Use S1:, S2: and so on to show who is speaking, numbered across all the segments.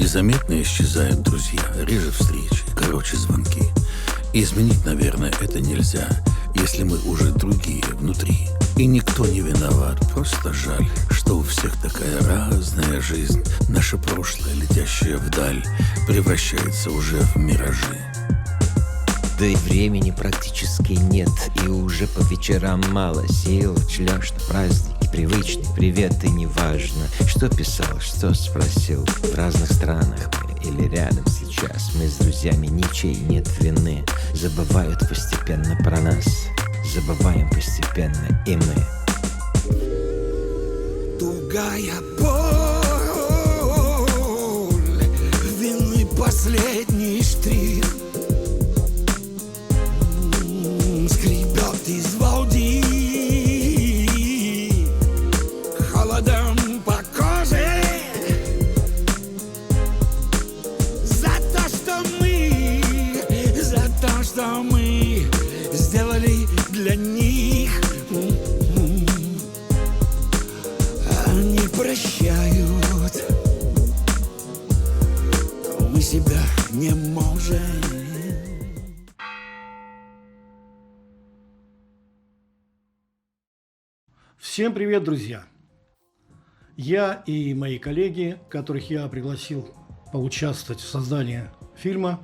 S1: Незаметно исчезают друзья, реже встречи, короче звонки. Изменить, наверное, это нельзя, если мы уже другие внутри. И никто не виноват, просто жаль, что у всех такая разная жизнь. Наше прошлое, летящее вдаль, превращается уже в миражи.
S2: Да и времени практически нет, и уже по вечерам мало сил. Шлёшь на праздники привычный привет, и неважно, что писал, что спросил. В разных странах мы или рядом сейчас, мы с друзьями ничей нет вины. Забывают постепенно про нас, забываем постепенно и мы.
S3: Тугая боль, вины последний штрих. Скребет из волди холодом по коже. За то, что мы сделали для них. Они прощают, мы себя не можем.
S4: Всем привет, друзья! Я и мои коллеги, которых я пригласил поучаствовать в создании фильма,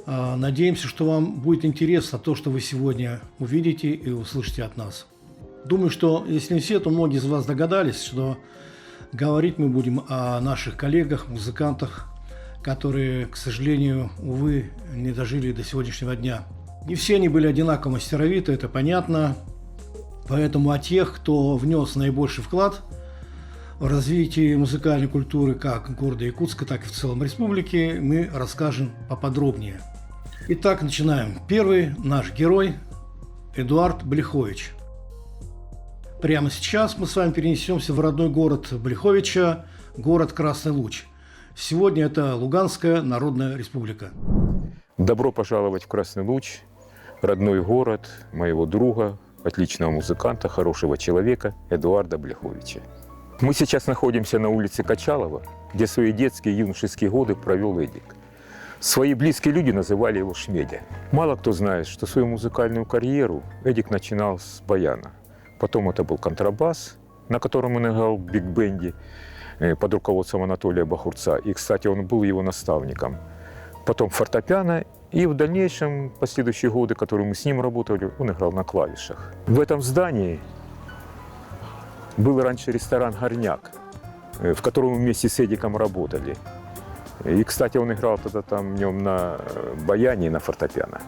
S4: надеемся, что вам будет интересно то, что вы сегодня увидите и услышите от нас. Думаю, что если не все, то многие из вас догадались, что говорить мы будем о наших коллегах, музыкантах, которые, к сожалению, увы, не дожили до сегодняшнего дня. Не все они были одинаково мастеровиты, это понятно. Поэтому о тех, кто внес наибольший вклад в развитие музыкальной культуры как города Якутска, так и в целом республики, мы расскажем поподробнее. Итак, начинаем. Первый наш герой – Эдуард Блихович. Прямо сейчас мы с вами перенесемся в родной город Блиховича, город Красный Луч. Сегодня это Луганская Народная Республика.
S5: Добро пожаловать в Красный Луч, родной город моего друга, отличного музыканта, хорошего человека Эдуарда Блиховича. Мы сейчас находимся на улице Качалова, где свои детские и юношеские годы провел Эдик. Свои близкие люди называли его Шмедя. Мало кто знает, что свою музыкальную карьеру Эдик начинал с баяна. Потом это был контрабас, на котором он играл в биг-бенде под руководством Анатолия Бахурца. И, кстати, он был его наставником. Потом фортепиано. И в дальнейшем, последующие годы, которые мы с ним работали, он играл на клавишах. В этом здании был раньше ресторан «Горняк», в котором мы вместе с Эдиком работали. И, кстати, он играл тогда там в нем на баяне и на фортепиано.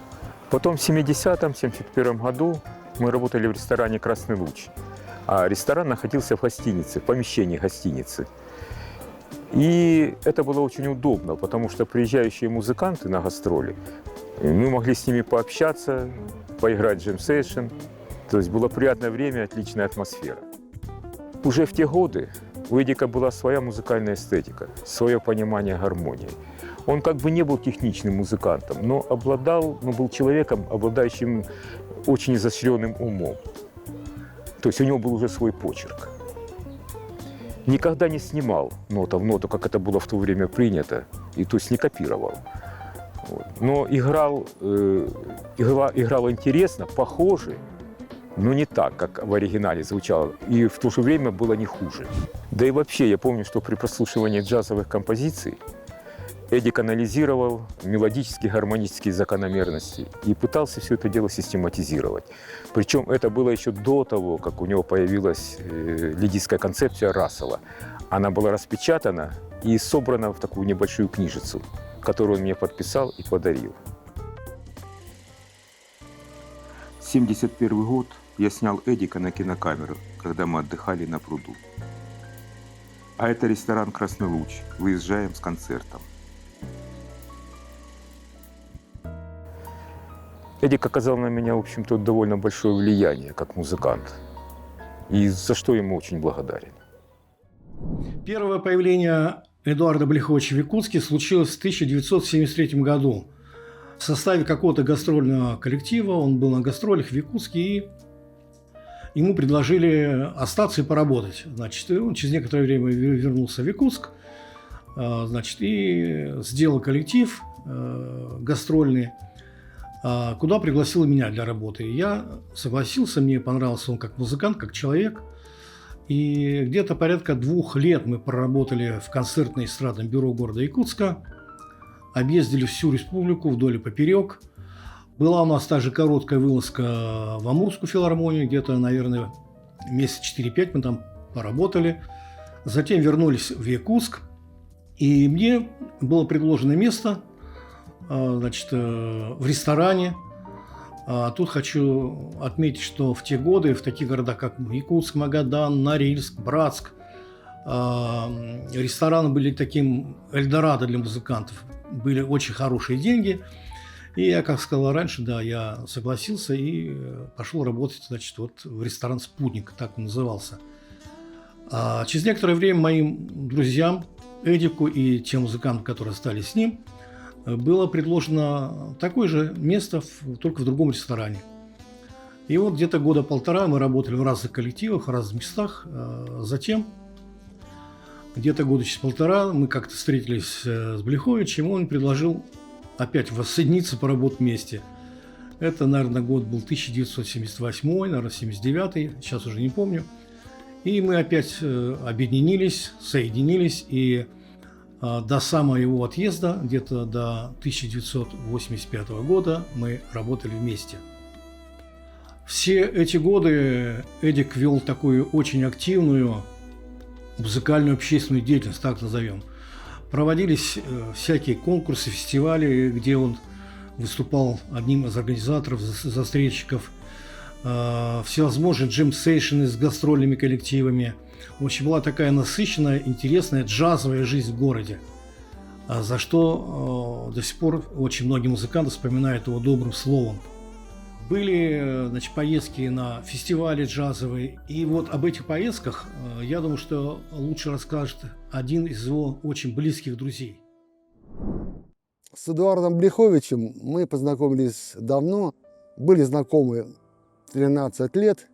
S5: Потом в 70-м, 71-м году мы работали в ресторане «Красный Луч». А ресторан находился в гостинице, в помещении гостиницы. И это было очень удобно, потому что приезжающие музыканты на гастроли, мы могли с ними пообщаться, поиграть джем-сейшн. То есть было приятное время, отличная атмосфера. Уже в те годы у Эдика была своя музыкальная эстетика, свое понимание гармонии. Он как бы не был техничным музыкантом, но был человеком, обладающим очень изощренным умом. То есть у него был уже свой почерк. Никогда не снимал нота в ноту, как это было в то время принято, и то есть не копировал. Вот. Но играл интересно, похоже, но не так, как в оригинале звучало, и в то же время было не хуже. Да и вообще, я помню, что при прослушивании джазовых композиций Эдик анализировал мелодические, гармонические закономерности и пытался все это дело систематизировать. Причем это было еще до того, как у него появилась лидийская концепция Рассела. Она была распечатана и собрана в такую небольшую книжицу, которую он мне подписал и подарил. 1971 год я снял Эдика на кинокамеру, когда мы отдыхали на пруду. А это ресторан «Красный Луч». Выезжаем с концертом. Эдик оказал на меня, в общем-то, довольно большое влияние как музыкант, и за что ему очень благодарен.
S4: Первое появление Эдуарда Блиховича в Якутске случилось в 1973 году. В составе какого-то гастрольного коллектива, он был на гастролях в Якутске, и ему предложили остаться и поработать. Значит, он через некоторое время вернулся в Якутск, Значит, и сделал коллектив гастрольный, куда пригласил меня для работы. Я согласился, мне понравился он как музыкант, как человек. И где-то порядка 2 лет мы проработали в концертно-эстрадном бюро города Якутска, объездили всю республику вдоль и поперек. Была у нас также короткая вылазка в Амурскую филармонию, где-то, наверное, месяца 4-5 мы там поработали. Затем вернулись в Якутск, и мне было предложено место, значит, в ресторане. Тут хочу отметить, что в те годы в таких городах, как Якутск, Магадан, Норильск, Братск, рестораны были таким эльдорадо для музыкантов. Были очень хорошие деньги. И я, как сказал раньше, да, я согласился и пошел работать, значит, вот в ресторан «Спутник», так он назывался. Через некоторое время моим друзьям, Эдику и тем музыкантам, которые остались с ним, было предложено такое же место, только в другом ресторане. И вот где-то 1.5 года мы работали в разных коллективах, в разных местах. Затем, где-то 1.5 года мы как-то встретились с Блиховичем, он предложил опять воссоединиться, поработать вместе. Это, наверное, год был 1978, наверное, 79, сейчас уже не помню. И мы опять объединились, соединились, и до самого его отъезда, где-то до 1985 года, мы работали вместе. Все эти годы Эдик вел такую очень активную музыкальную общественную деятельность, так назовем. Проводились всякие конкурсы, фестивали, где он выступал одним из организаторов, застрельщиков, всевозможные джем-сейшены с гастрольными коллективами. В общем, была такая насыщенная, интересная джазовая жизнь в городе, за что до сих пор очень многие музыканты вспоминают его добрым словом. Были, значит, поездки на фестивали джазовые, и вот об этих поездках, я думаю, что лучше расскажет один из его очень близких друзей.
S6: С Эдуардом Блиховичем мы познакомились давно, были знакомы 13 лет,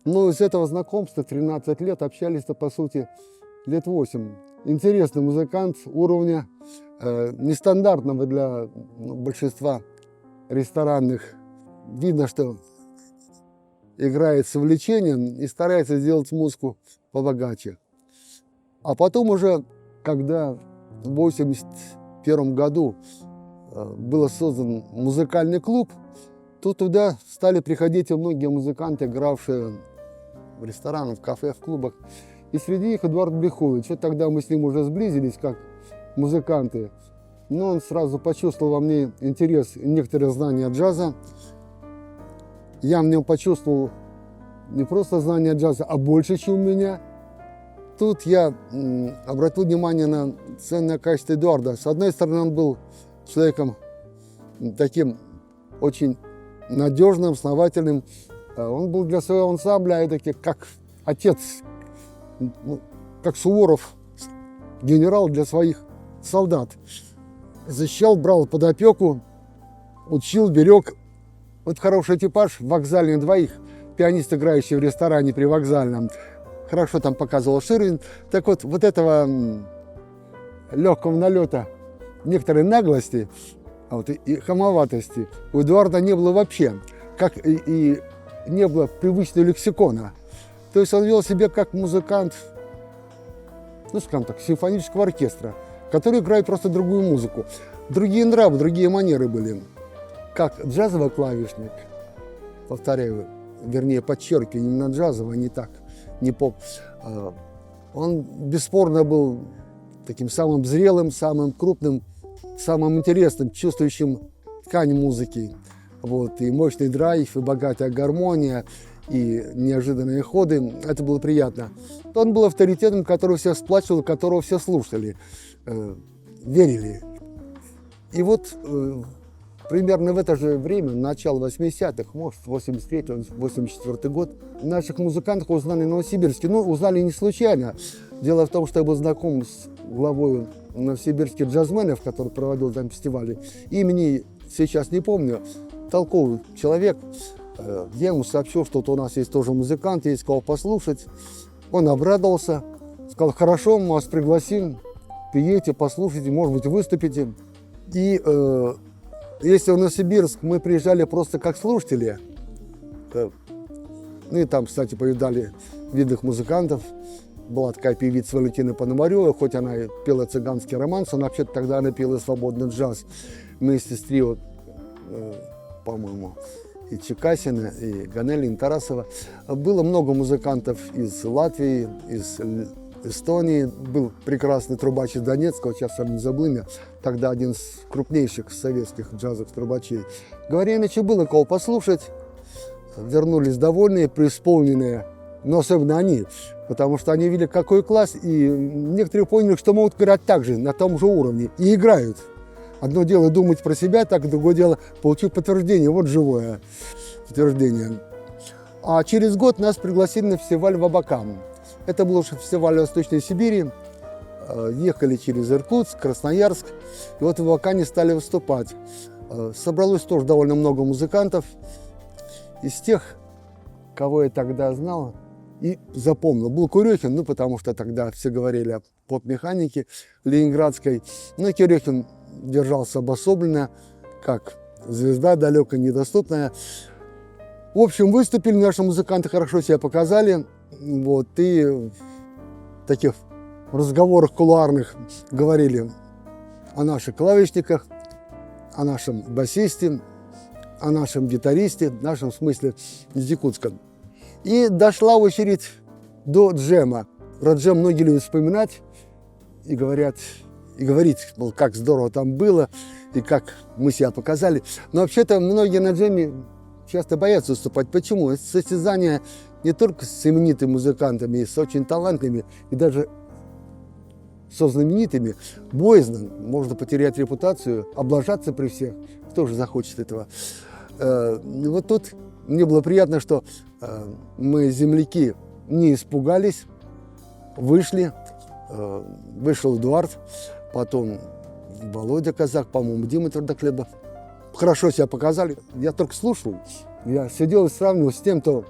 S6: но из этого знакомства 13 лет общались-то, по сути, лет 8. Интересный музыкант уровня, нестандартного для большинства ресторанных. Видно, что играет с увлечением и старается сделать музыку побогаче. А потом уже, когда в 1981 году был создан музыкальный клуб, то туда стали приходить и многие музыканты, игравшие в ресторанах, в кафе, в клубах. И среди них Эдуард Блихович. Вот тогда мы с ним уже сблизились как музыканты. Но он сразу почувствовал во мне интерес и некоторые знания джаза. Я в нем почувствовал не просто знания джаза, а больше, чем у меня. Тут я обратил внимание на ценное качество Эдуарда. С одной стороны, он был человеком таким очень надежным, основательным. Он был для своего ансамбля как отец, как Суворов, генерал для своих солдат. Защищал, брал под опеку, учил, берег. Вот хороший типаж, вокзальный двоих, пианист, играющий в ресторане при вокзальном. Хорошо там показывал Ширвин. Так вот, вот этого легкого налета, некоторой наглости и хамоватости у Эдуарда не было вообще, как и не было привычного лексикона. То есть он вел себя как музыкант, ну, скажем так, симфонического оркестра, который играет просто другую музыку. Другие нравы, другие манеры были. Как джазовый клавишник, повторяю, вернее, подчеркиваю, именно джазовый, а не так, не поп. Он бесспорно был таким самым зрелым, самым крупным, самым интересным, чувствующим ткань музыки. Вот, и мощный драйв, и богатая гармония, и неожиданные ходы. Это было приятно. Он был авторитетом, который всех сплачивал, которого все слушали, верили. И вот примерно в это же время, начало 80-х, может, 83-84 год, наших музыкантов узнали в Новосибирске. Ну, узнали не случайно. Дело в том, что я был знаком с главой новосибирских джазменов, который проводил там фестивали. Имени сейчас не помню. Толковый человек. Я ему сообщил, что вот у нас есть тоже музыкант, есть кого послушать. Он обрадовался, сказал: хорошо, мы вас пригласим. приедете, послушайте, может быть, выступите. И если в Новосибирск мы приезжали просто как слушатели, ну и там, кстати, повидали видных музыкантов. Была такая певица Валентина Пономарева, хоть она и пела цыганский романс, но вообще-то тогда она пела свободный джаз вместе с трио, по-моему, и Чекасина, и Ганелин, и Тарасова. Было много музыкантов из Латвии, из Эстонии. Был прекрасный трубач из Донецка, вот сейчас сам не забыл меня, тогда один из крупнейших советских джазовых трубачей. Говоря иначе, было кого послушать. Вернулись довольные, преисполненные, но особенно они, потому что они видели, какой класс, и некоторые поняли, что могут играть так же, на том же уровне, и играют. Одно дело думать про себя, так, другое дело получить подтверждение, вот живое подтверждение. А через год нас пригласили на фестиваль в Абакан. Это был уже фестиваль в Восточной Сибири, ехали через Иркутск, Красноярск, и вот в Абакане стали выступать. Собралось тоже довольно много музыкантов. Из тех, кого я тогда знал и запомнил, был Курехин, ну, потому что тогда все говорили о поп-механике ленинградской. Но Курехин держался обособленно, как звезда далекая, недоступная. В общем, выступили наши музыканты, хорошо себя показали. Вот, и в таких разговорах кулуарных говорили о наших клавишниках, о нашем басисте, о нашем гитаристе, в нашем смысле из Якутска. И дошла очередь до джема. Про джем многие любят вспоминать и говорят, и говорить, мол, как здорово там было, и как мы себя показали. Но вообще-то многие на джеме часто боятся выступать. Почему? Это состязание не только с именитыми музыкантами, с очень талантливыми, и даже со знаменитыми. Боязно, можно потерять репутацию, облажаться при всех. Кто же захочет этого? Вот тут мне было приятно, что мы, земляки, не испугались, вышли, вышел Эдуард, потом Володя Казак, по-моему, Дима Твердохлебов. Хорошо себя показали. Я только слушал, я сидел и сравнивал с тем, кто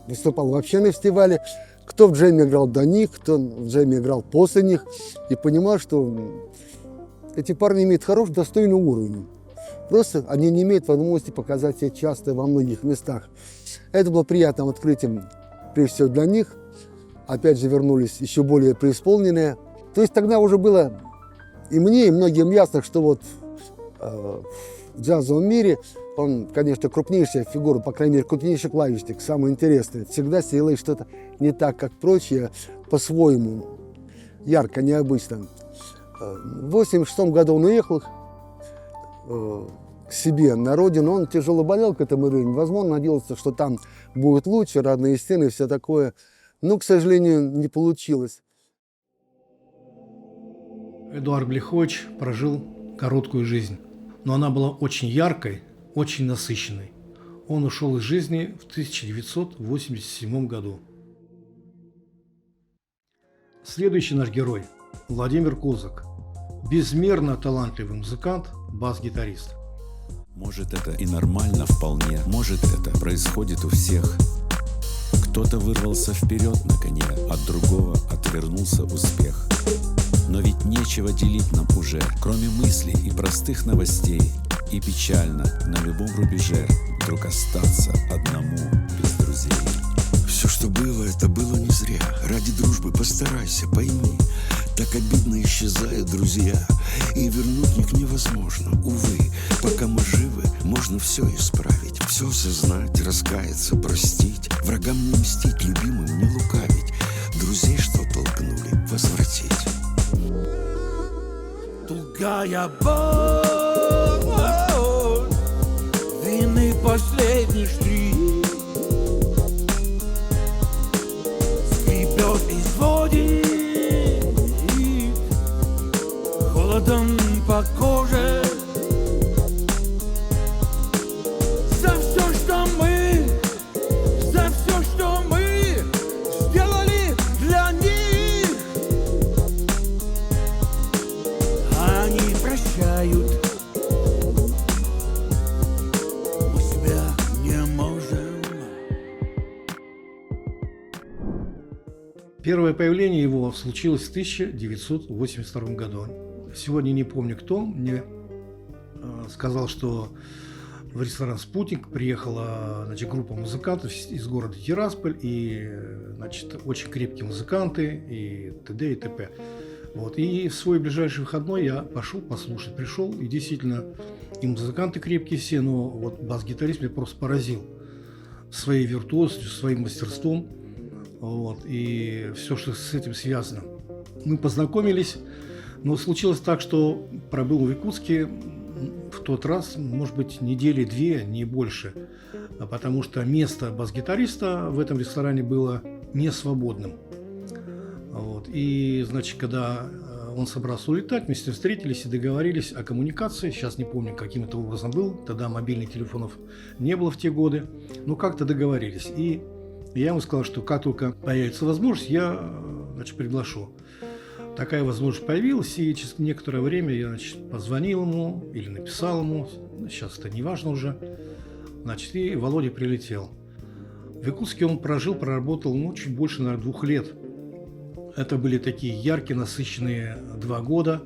S6: выступал вообще на фестивале, кто в джеме играл до них, кто в джеме играл после них, и понимал, что эти парни имеют хороший, достойный уровень. Просто они не имеют возможности показать себя часто во многих местах. Это было приятным открытием, прежде всего, для них. Опять же, вернулись еще более преисполненные. То есть тогда уже было и мне, и многим ясно, что вот в джазовом мире он, конечно, крупнейшая фигура, по крайней мере, крупнейший клавишник, самый интересный. Всегда делает что-то не так, как прочие, по-своему, ярко, необычно. В 1986 году он уехал к себе на родину, он тяжело болел к этому времени, возможно, надеялся, что там будет лучше, родные стены и все такое, но, к сожалению, не получилось.
S4: Эдуард Блихович прожил короткую жизнь, но она была очень яркой, очень насыщенной. Он ушел из жизни в 1987 году. Следующий наш герой – Владимир Козак. Безмерно талантливый музыкант, бас-гитарист.
S7: Может, это и нормально вполне, может, это происходит у всех. Кто-то вырвался вперед на коне, от другого отвернулся успех. Но ведь нечего делить нам уже, кроме мыслей и простых новостей. И печально на любом рубеже вдруг остаться одному без друзей.
S3: Все, что было, это было не зря. Ради дружбы постарайся, пойми. Так обидно исчезают друзья, и вернуть их невозможно. Увы, пока мы живы, можно все исправить. Все осознать, раскаяться, простить. Врагам не мстить, любимым не лукавить. Друзей, что толкнули, возвратить. Тугая боль, вины последний штрих. Скрипет и сводит холодом по коже. За все, что мы сделали для них, они прощают, мы себя не
S4: Первое появление его случилось в 1982 году. Сегодня не помню, кто мне сказал, что в ресторан «Спутник» приехала, значит, группа музыкантов из города Тирасполь, и, значит, очень крепкие музыканты, и т.д. и т.п. Вот. И в свой ближайший выходной я пошел послушать, пришел, и действительно, и музыканты крепкие все, но вот бас-гитарист меня просто поразил своей виртуозностью, своим мастерством, вот, и все, что с этим связано. Мы познакомились, но случилось так, что пробыл в Якутске в тот раз, может быть, недели две, не больше, потому что место бас-гитариста в этом ресторане было не свободным. Вот. И, значит, когда он собрался улетать, мы с ним встретились и договорились о коммуникации. Сейчас не помню, каким это образом был. Тогда мобильных телефонов не было в те годы. Но как-то договорились. И я ему сказал, что как только появится возможность, я, значит, приглашу. Такая возможность появилась, и через некоторое время я, значит, позвонил ему или написал ему. Сейчас это не важно уже. Значит, и Володя прилетел. В Якутске он проработал, чуть больше, наверное, 2 лет. Это были такие яркие, насыщенные 2 года.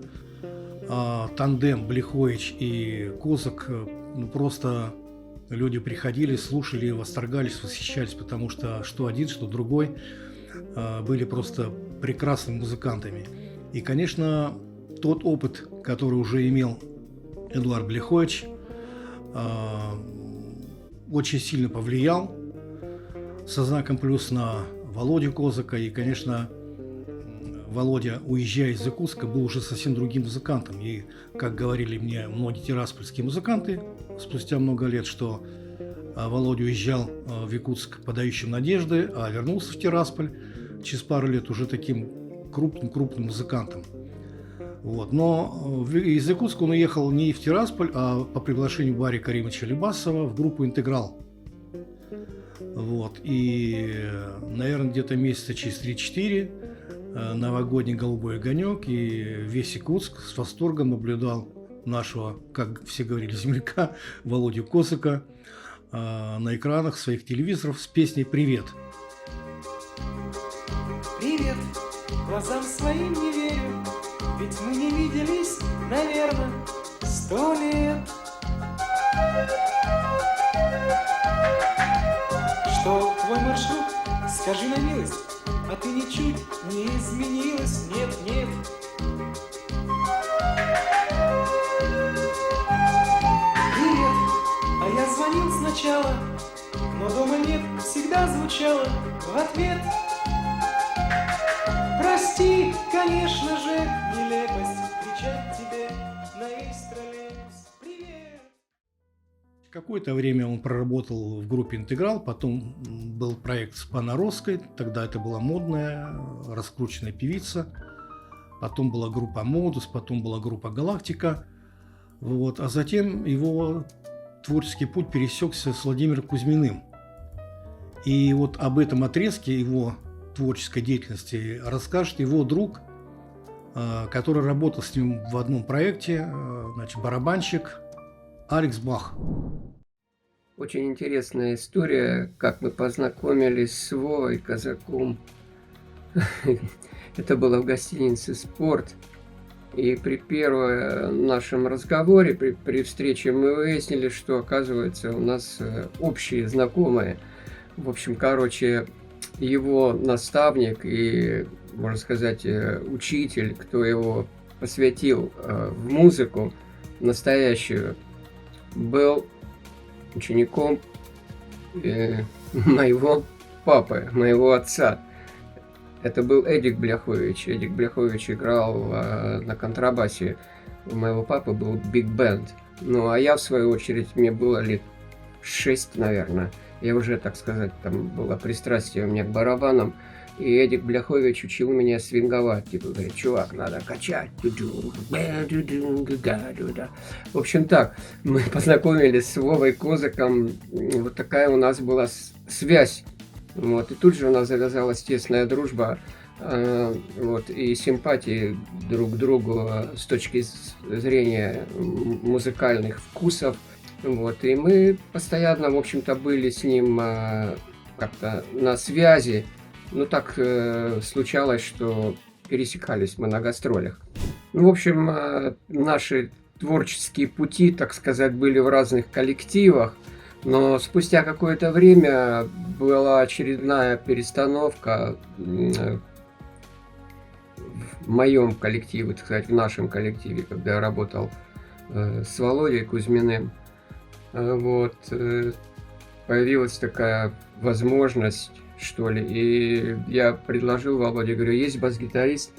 S4: Тандем Блихович и Козак, просто люди приходили, слушали, восторгались, восхищались, потому что один, что другой были просто прекрасными музыкантами. И, конечно, тот опыт, который уже имел Эдуард Блихович, очень сильно повлиял со знаком плюс на Володю Козака. И, конечно, Володя, уезжая из Якутска, был уже совсем другим музыкантом. И, как говорили мне многие тираспольские музыканты спустя много лет, что Володя уезжал в Якутск подающим надежды, а вернулся в Тирасполь через пару лет уже таким крупным музыкантом. Вот. Но из Якутска он уехал не в Тирасполь, а по приглашению Барри Каримовича Лебасова в группу «Интеграл». Вот. И, наверное, где-то месяца через 3-4 новогодний голубой огонек, и весь Якутск с восторгом наблюдал нашего, как все говорили, земляка Володю Козака на экранах своих телевизоров с песней «Привет».
S8: Привет, глазам своим не верю, ведь мы не виделись, наверное, 100 лет. Что твой маршрут, скажи на милость, а ты ничуть не изменилась, нет. Привет, а я звонил сначала, но дома нет, всегда звучало в ответ. Прости, конечно же, нелепость кричать тебе на весь троллейбус. Привет!
S4: Какое-то время он проработал в группе «Интеграл», потом был проект с Паноросской, тогда это была модная, раскрученная певица, потом была группа «Модус», потом была группа «Галактика», вот. А затем его творческий путь пересекся с Владимиром Кузьминым. И вот об этом отрезке его творческой деятельности расскажет его друг, который работал с ним в одном проекте, значит, барабанщик Алекс Бах.
S9: Очень интересная история, как мы познакомились с Вовой Козаком. Это было в гостинице «Спорт». И при первом нашем разговоре, при встрече, мы выяснили, что, оказывается, у нас общие знакомые. В общем, его наставник и, можно сказать, учитель, кто его посвятил в музыку настоящую, был учеником моего папы, моего отца. Это был Эдик Бляхович. Эдик Бляхович играл на контрабасе. У моего папы был биг-бенд. Ну, а я, в свою очередь, мне было лет 6, наверное. Я уже, так сказать, там было пристрастие у меня к барабанам. И Эдик Бляхович учил меня свинговать. Типа, говорит, чувак, надо качать. В общем, так, мы познакомились с Вовой Козаком. Вот такая у нас была связь. Вот, и тут же у нас завязалась тесная дружба. Вот, и симпатии друг к другу с точки зрения музыкальных вкусов. Вот, и мы постоянно, в общем-то, были с ним как-то на связи. Ну, так случалось, что пересекались мы на гастролях. Ну, в общем, наши творческие пути, так сказать, были в разных коллективах, но спустя какое-то время была очередная перестановка в моем коллективе, так сказать, в нашем коллективе, когда я работал с Володей Кузьминым. Вот, появилась такая возможность, что ли, и я предложил Володе, говорю, есть бас-гитарист,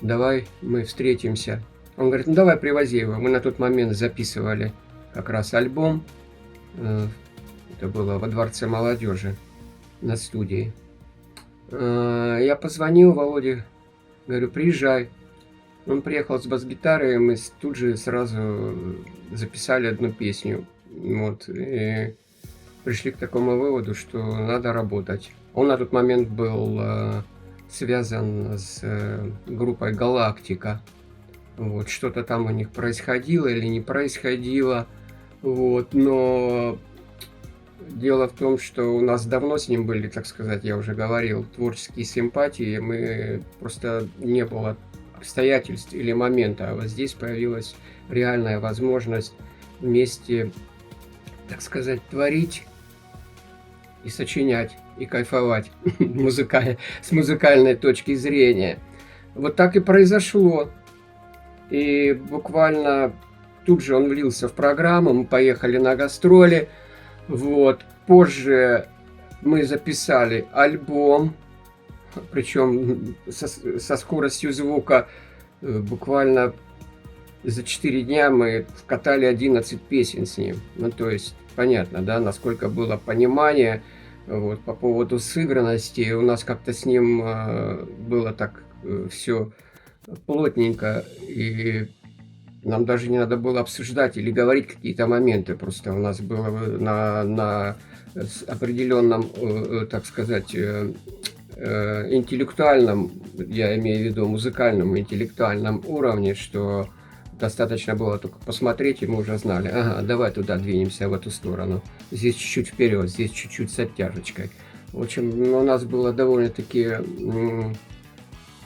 S9: давай мы встретимся. Он говорит, ну давай привози его. Мы на тот момент записывали как раз альбом, это было во Дворце молодежи на студии. Я позвонил Володе, говорю, приезжай. Он приехал с бас-гитарой, мы тут же сразу записали одну песню. Вот, и пришли к такому выводу, что надо работать. Он на тот момент был связан с группой «Галактика». Вот, что-то там у них происходило или не происходило. Вот, но дело в том, что у нас давно с ним были, так сказать, я уже говорил, творческие симпатии. Мы просто не было обстоятельств или момента. А вот здесь появилась реальная возможность вместе, так сказать, творить и сочинять, и кайфовать с музыкальной точки зрения. Вот так и произошло. И буквально тут же он влился в программу, мы поехали на гастроли. Вот. Позже мы записали альбом, причем со скоростью звука буквально за 4 дня мы вкатали 11 песен с ним. Ну, то есть, понятно, да, насколько было понимание вот, по поводу сыгранности. У нас как-то с ним было так все плотненько, и нам даже не надо было обсуждать или говорить какие-то моменты. Просто у нас было на определенном, так сказать, интеллектуальном, я имею в виду музыкальном, интеллектуальном уровне, что достаточно было только посмотреть, и мы уже знали, ага, давай туда двинемся, в эту сторону. Здесь чуть-чуть вперед, здесь чуть-чуть с оттяжечкой. В общем, у нас была довольно-таки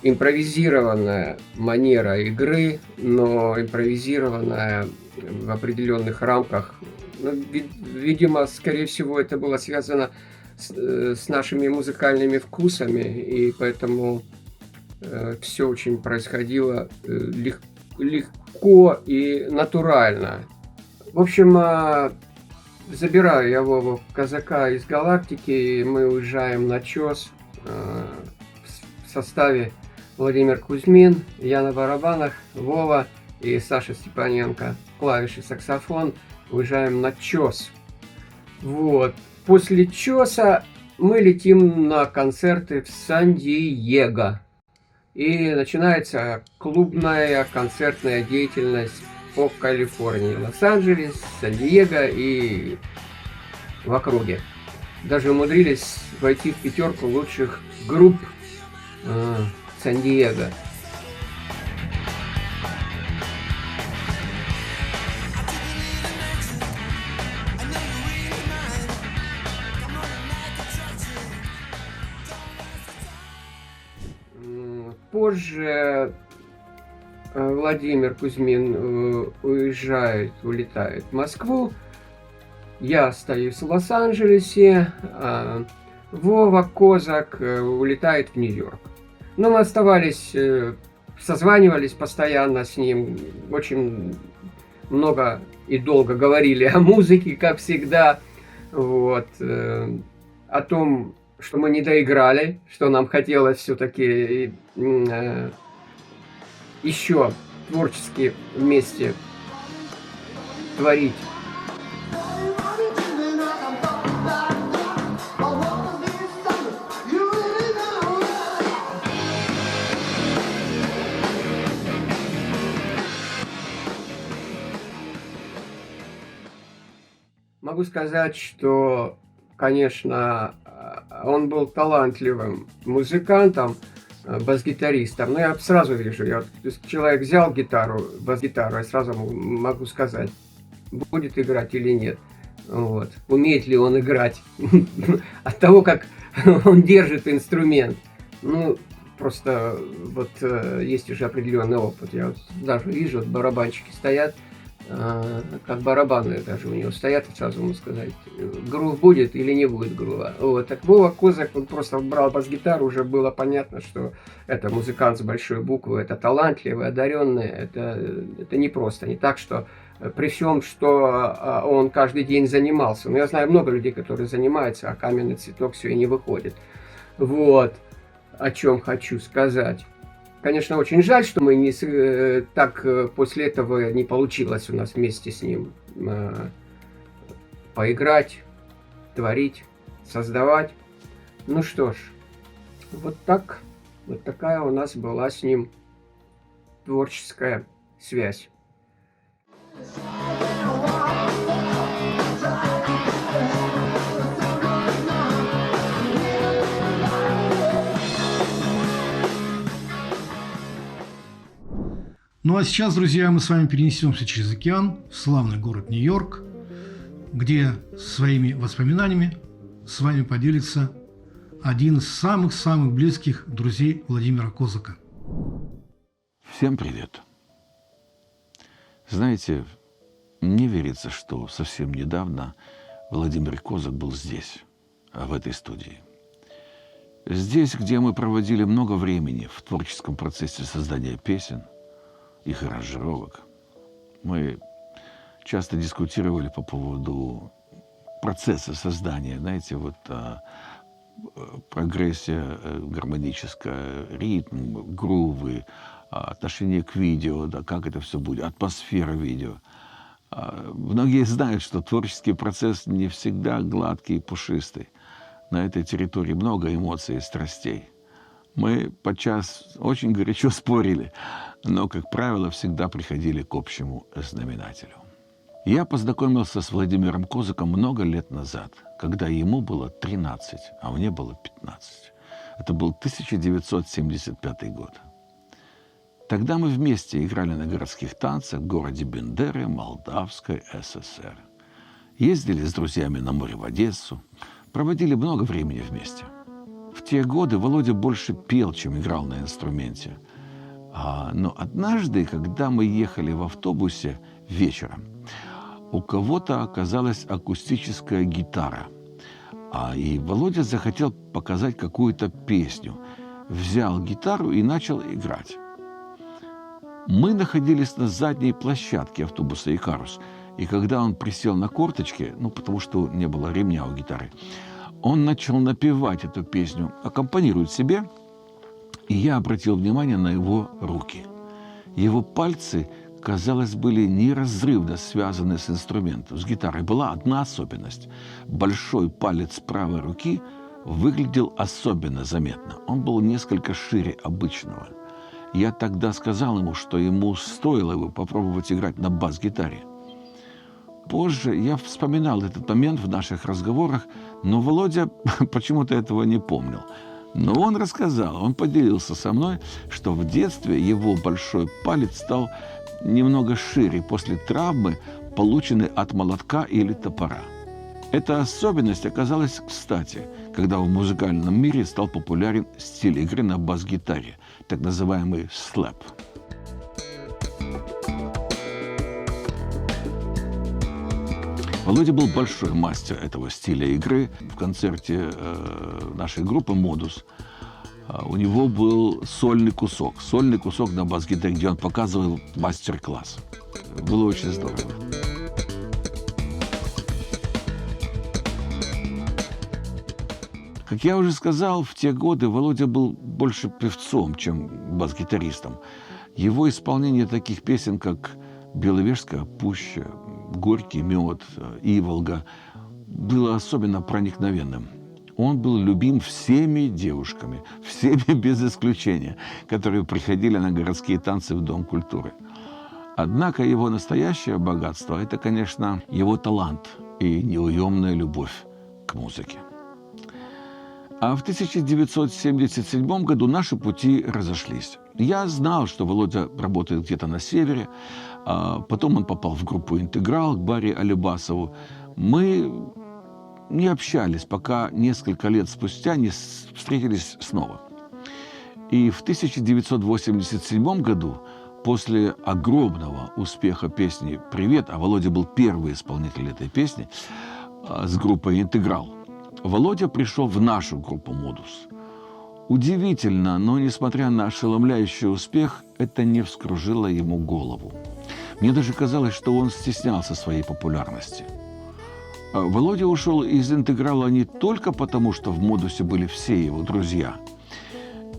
S9: импровизированная манера игры, но импровизированная в определенных рамках. Ну, видимо, скорее всего, это было связано с нашими музыкальными вкусами, и поэтому все очень происходило легко и натурально. В общем, забираю я Вову Казака из «Галактики», и мы уезжаем на ЧОС в составе Владимир Кузьмин, я на барабанах, Вова и Саша Степаненко, клавиши, саксофон. Уезжаем на ЧОС. Вот. После ЧОСа мы летим на концерты в Сан-Диего. И начинается клубная концертная деятельность по Калифорнии. Лос-Анджелес, Сан-Диего и в округе. Даже умудрились войти в 5 лучших групп Сан-Диего. Позже Владимир Кузьмин улетает в Москву. Я остаюсь в Лос-Анджелесе. Вова Козак улетает в Нью-Йорк. Но мы оставались, созванивались постоянно с ним. Очень много и долго говорили о музыке, как всегда. Вот. О том, что мы не доиграли, что нам хотелось все-таки еще творчески вместе творить. Могу сказать, что, конечно, он был талантливым музыкантом, бас-гитаристом. Но я сразу вижу, человек взял гитару, бас-гитару, я сразу могу сказать, будет играть или нет. Вот. Умеет ли он играть от того, как он держит инструмент. Ну, просто вот есть уже определенный опыт. Я вот даже вижу, вот барабанщики стоят, как барабаны даже у него стоят, и сразу ему сказать, грув будет или не будет грува. Вот. Так Вова Козак, он просто брал бас-гитару, уже было понятно, что это музыкант с большой буквы, это талантливый, одаренный, это не просто, не так, что при всем, что он каждый день занимался. Но я знаю много людей, которые занимаются, а каменный цветок все и не выходит. Вот о чем хочу сказать. Конечно, очень жаль, что мы так после этого не получилось у нас вместе с ним поиграть, творить, создавать. Ну что ж, вот так, вот такая у нас была с ним творческая связь.
S4: Ну а сейчас, друзья, мы с вами перенесемся через океан в славный город Нью-Йорк, где своими воспоминаниями с вами поделится один из самых-самых близких друзей Владимира Козака.
S1: Всем привет. Знаете, не верится, что совсем недавно Владимир Козак был здесь, в этой студии. Здесь, где мы проводили много времени в творческом процессе создания песен, их аранжировок. Мы часто дискутировали по поводу процесса создания, знаете, вот прогрессия гармоническая, ритм, грувы, отношение к видео, да, как это все будет, атмосфера видео. Многие знают, что творческий процесс не всегда гладкий и пушистый. На этой территории много эмоций и страстей. Мы подчас очень горячо спорили, но, как правило, всегда приходили к общему знаменателю. Я познакомился с Владимиром Козаком много лет назад, когда ему было 13, а мне было 15. Это был 1975 год. Тогда мы вместе играли на городских танцах в городе Бендеры, Молдавской ССР. Ездили с друзьями на море в Одессу, проводили много времени вместе. В те годы Володя больше пел, чем играл на инструменте. Но однажды, когда мы ехали в автобусе вечером, у кого-то оказалась акустическая гитара. И Володя захотел показать какую-то песню. Взял гитару и начал играть. Мы находились на задней площадке автобуса «Икарус». И когда он присел на корточки, потому что не было ремня у гитары, он начал напевать эту песню, аккомпанирует себе, и я обратил внимание на его руки. Его пальцы, казалось, были неразрывно связаны с инструментом, с гитарой. Была одна особенность. Большой палец правой руки выглядел особенно заметно. Он был несколько шире обычного. Я тогда сказал ему, что ему стоило бы попробовать играть на бас-гитаре. Позже я вспоминал этот момент в наших разговорах, но Володя почему-то этого не помнил. Но он рассказал, он поделился со мной, что в детстве его большой палец стал немного шире после травмы, полученной от молотка или топора. Эта особенность оказалась кстати, когда в музыкальном мире стал популярен стиль игры на бас-гитаре, так называемый слэп. Володя был большой мастер этого стиля игры. В концерте нашей группы «Модус» у него был сольный кусок на бас-гитаре, где он показывал мастер-класс. Было очень здорово. Как я уже сказал, в те годы Володя был больше певцом, чем бас-гитаристом. Его исполнение таких песен, как «Беловежская пуща», «Горький мед», «Иволга» было особенно проникновенным. Он был любим всеми девушками, всеми без исключения, которые приходили на городские танцы в Дом культуры. Однако его настоящее богатство – это, конечно, его талант и неуемная любовь к музыке. А в 1977 году наши пути разошлись. Я знал, что Володя работает где-то на севере, потом он попал в группу «Интеграл» к Барри Алибасову. Мы не общались, пока несколько лет спустя не встретились снова. И в 1987 году, после огромного успеха песни «Привет», а Володя был первый исполнитель этой песни с группой «Интеграл», Володя пришел в нашу группу «Модус». Удивительно, но несмотря на ошеломляющий успех, это не вскружило ему голову. Мне даже казалось, что он стеснялся своей популярности. Володя ушел из «Интеграла» не только потому, что в «Модусе» были все его друзья,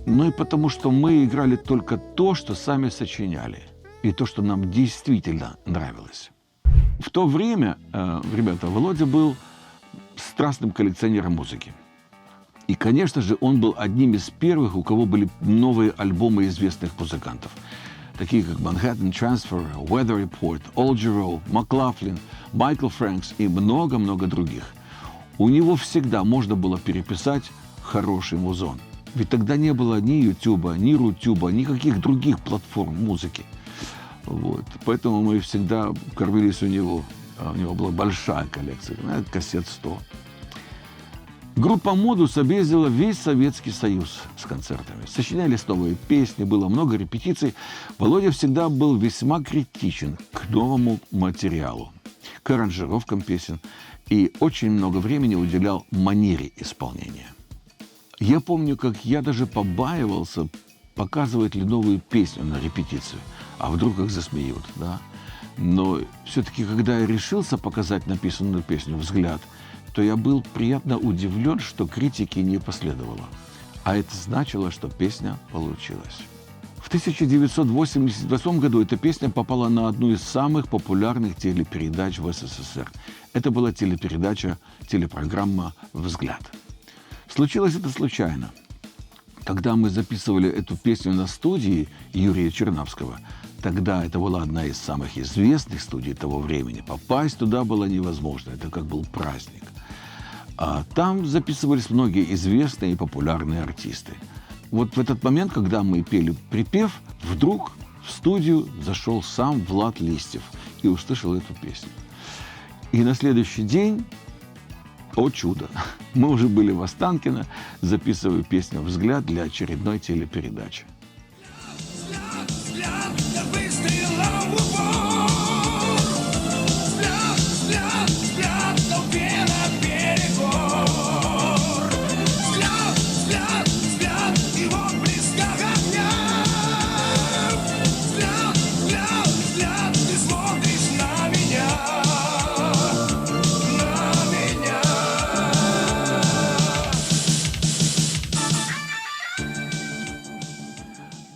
S1: но и потому, что мы играли только то, что сами сочиняли, и то, что нам действительно нравилось. В то время, ребята, Володя был страстным коллекционером музыки. И, конечно же, он был одним из первых, у кого были новые альбомы известных музыкантов, такие как Manhattan Transfer, Weather Report, All Giro, Маклафлин, Майкл Фрэнкс и много-много других. У него всегда можно было переписать хороший музон. Ведь тогда не было ни Ютуба, ни Рутюба, никаких других платформ музыки. Вот. Поэтому мы всегда кормились у него. У него была большая коллекция, кассет 100. Группа «Модус» объездила весь Советский Союз с концертами. Сочинялись новые песни, было много репетиций. Володя всегда был весьма критичен к новому материалу, к аранжировкам песен и очень много времени уделял манере исполнения. Я помню, как я даже побаивался, показывать ли новую песню на репетицию, а вдруг их засмеют, да? Но все-таки, когда я решился показать написанную песню «Взгляд», то я был приятно удивлен, что критики не последовало. А это значило, что песня получилась. В 1988 году эта песня попала на одну из самых популярных телепередач в СССР. Это была телепрограмма «Взгляд». Случилось это случайно. Когда мы записывали эту песню на студии Юрия Чернавского, тогда это была одна из самых известных студий того времени, попасть туда было невозможно, это как был праздник. А там записывались многие известные и популярные артисты. Вот в этот момент, когда мы пели припев, вдруг в студию зашел сам Влад Листьев и услышал эту песню. И на следующий день, о чудо, мы уже были в Останкино, записывая песню «Взгляд» для очередной телепередачи.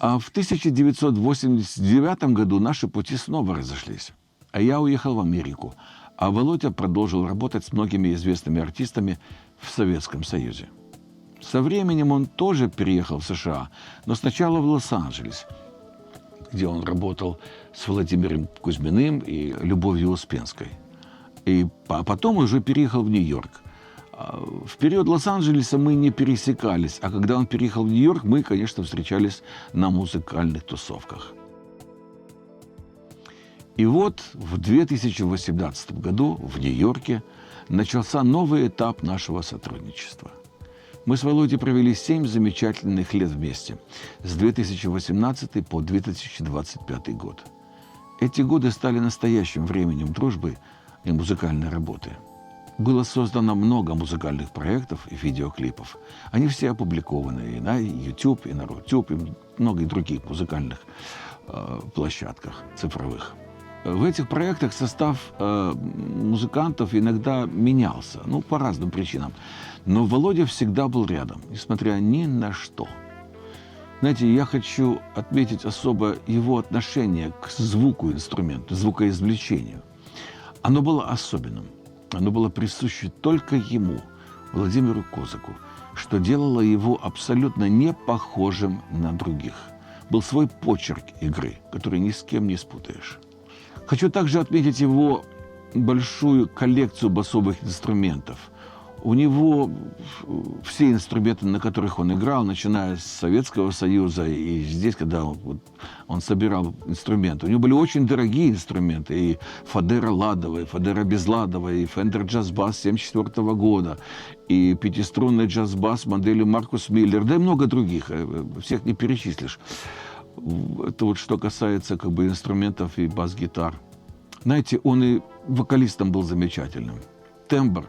S1: А в 1989 году наши пути снова разошлись. А я уехал в Америку, а Володя продолжил работать с многими известными артистами в Советском Союзе. Со временем он тоже переехал в США, но сначала в Лос-Анджелес, где он работал с Владимиром Кузьминым и Любовью Успенской. И потом уже переехал в Нью-Йорк. В период Лос-Анджелеса мы не пересекались, а когда он переехал в Нью-Йорк, мы, конечно, встречались на музыкальных тусовках. И вот в 2018 году в Нью-Йорке начался новый этап нашего сотрудничества. Мы с Володей провели 7 замечательных лет вместе, с 2018 по 2025 год. Эти годы стали настоящим временем дружбы и музыкальной работы. Было создано много музыкальных проектов и видеоклипов. Они все опубликованы и на YouTube, и на Рутюб, и многих других музыкальных площадках цифровых. В этих проектах состав музыкантов иногда менялся, по разным причинам. Но Володя всегда был рядом, несмотря ни на что. Знаете, я хочу отметить особо его отношение к звуку инструмента, звукоизвлечению. Оно было особенным. Оно было присуще только ему, Владимиру Козаку, что делало его абсолютно не похожим на других. Был свой почерк игры, который ни с кем не спутаешь. Хочу также отметить его большую коллекцию басовых инструментов. У него все инструменты, на которых он играл, начиная с Советского Союза, и здесь, когда он собирал инструменты, у него были очень дорогие инструменты, и Фадера ладовая, и Фадера безладовая, и Фендер джаз-бас 1974 года, и пятиструнный джаз-бас модели Маркус Миллер, да и много других, всех не перечислишь. Это вот что касается как бы инструментов и бас-гитар. Знаете, он и вокалистом был замечательным. Тембр,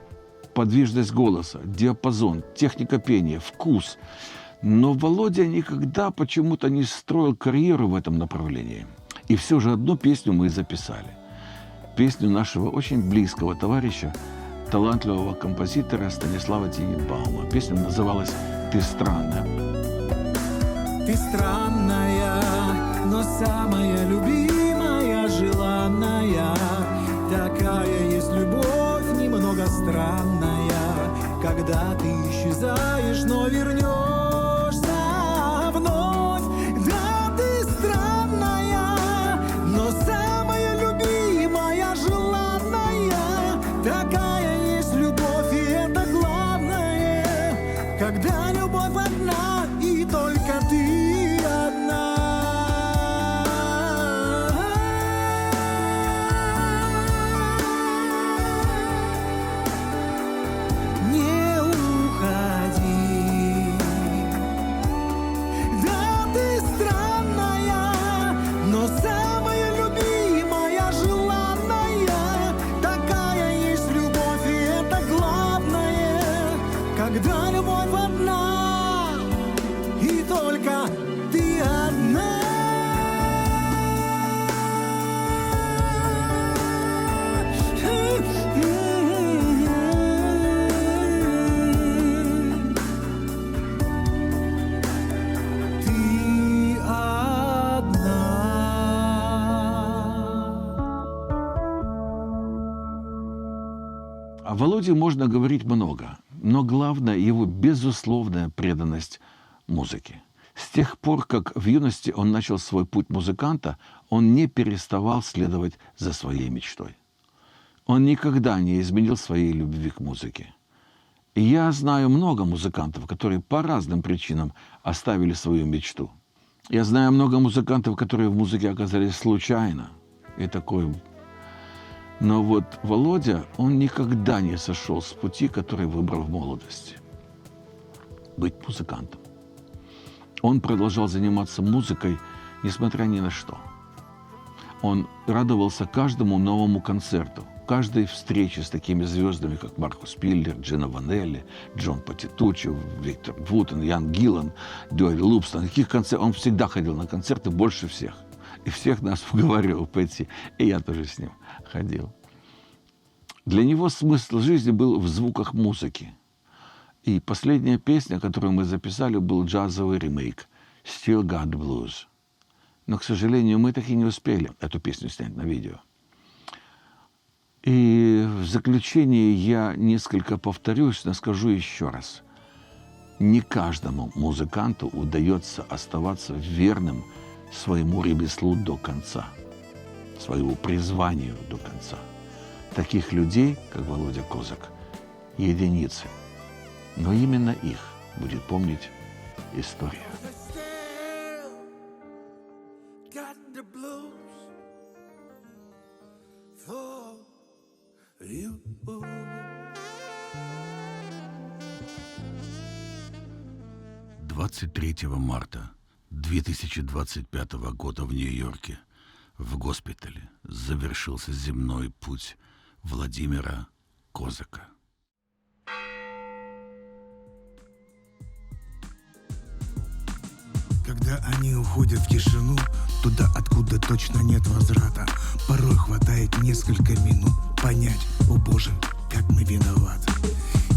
S1: подвижность голоса, диапазон, техника пения, вкус. Но Володя никогда почему-то не строил карьеру в этом направлении. И все же одну песню мы записали. Песню нашего очень близкого товарища, талантливого композитора Станислава Тененбаума. Песня называлась «Ты странная».
S8: Ты странная, но самая любимая, желанная. Такая есть любовь, немного странная, когда ты исчезаешь, но вернешься вновь. Да, ты странная, но самая любимая, желанная. Такая есть любовь, и это главное, когда любовь одна, и только ты одна. Не уходи. Да, ты странная, но самая любимая, желанная. Такая есть любовь, и это главное, когда любовь одна, и только ты одна. Ты одна.
S1: О Володе можно говорить много, но главное его безусловная преданность музыке. С тех пор, как в юности он начал свой путь музыканта, он не переставал следовать за своей мечтой. Он никогда не изменил своей любви к музыке. И я знаю много музыкантов, которые по разным причинам оставили свою мечту. Я знаю много музыкантов, которые в музыке оказались случайно. И такое. Но вот Володя, он никогда не сошел с пути, который выбрал в молодости. Быть музыкантом. Он продолжал заниматься музыкой, несмотря ни на что. Он радовался каждому новому концерту, каждой встрече с такими звездами, как Маркус Миллер, Джино Ванелли, Джон Патитуччи, Виктор Вутен, Ян Гиллан, Дюэль Лупс. На каких концертах он всегда ходил на концерты больше всех. И всех нас уговаривал пойти. И я тоже с ним ходил. Для него смысл жизни был в звуках музыки. И последняя песня, которую мы записали, был джазовый ремейк «Still Got the Blues». Но, к сожалению, мы так и не успели эту песню снять на видео. И в заключение я несколько повторюсь, но скажу еще раз. Не каждому музыканту удается оставаться верным своему ремеслу до конца, своему призванию до конца. Таких людей, как Володя Козак, единицы. Но именно их будет помнить история.
S8: Got the blues for you.
S1: 23 марта 2025 года в Нью-Йорке в госпитале завершился земной путь Владимира Козака.
S10: Когда они уходят в тишину, туда, откуда точно нет возврата, порой хватает несколько минут понять: о боже, как мы виноваты.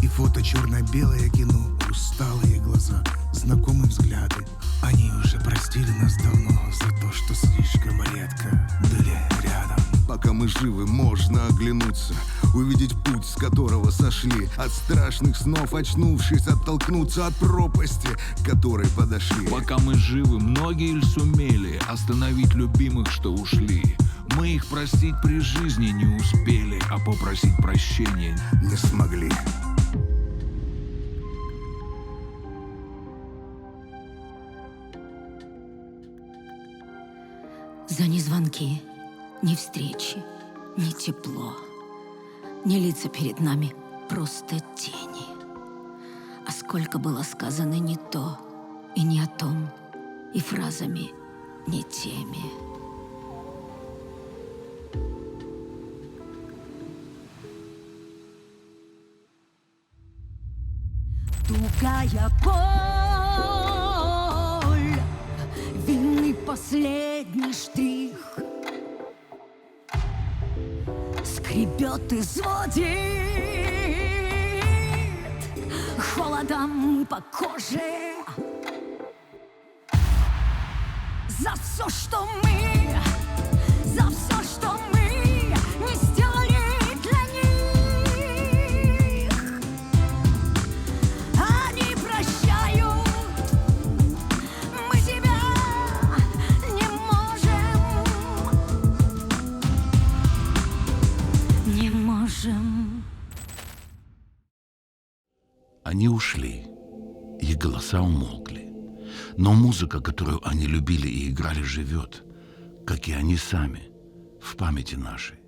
S10: И фото черно-белое кино, усталые глаза, знакомые взгляды. Они уже простили нас давно за то, что слишком редко были рядом.
S3: Пока мы живы, можно оглянуться, увидеть путь, с которого сошли. От страшных снов очнувшись, оттолкнуться от пропасти, к которой подошли.
S11: Пока мы живы, многие ль сумели остановить любимых, что ушли. Мы их простить при жизни не успели, а попросить прощения
S3: не смогли.
S12: За ни звонки, ни встречи, ни тепло, ни лица перед нами, просто тени. А сколько было сказано не то и не о том, и фразами не теми. Тугая боль, вины последний штрих, скребет и сводит холодом по коже. За все, что мы не сделали для них, они прощают, мы себя не можем.
S1: Они ушли, их голоса умолкли. Но музыка, которую они любили и играли, живет, как и они сами, в памяти нашей.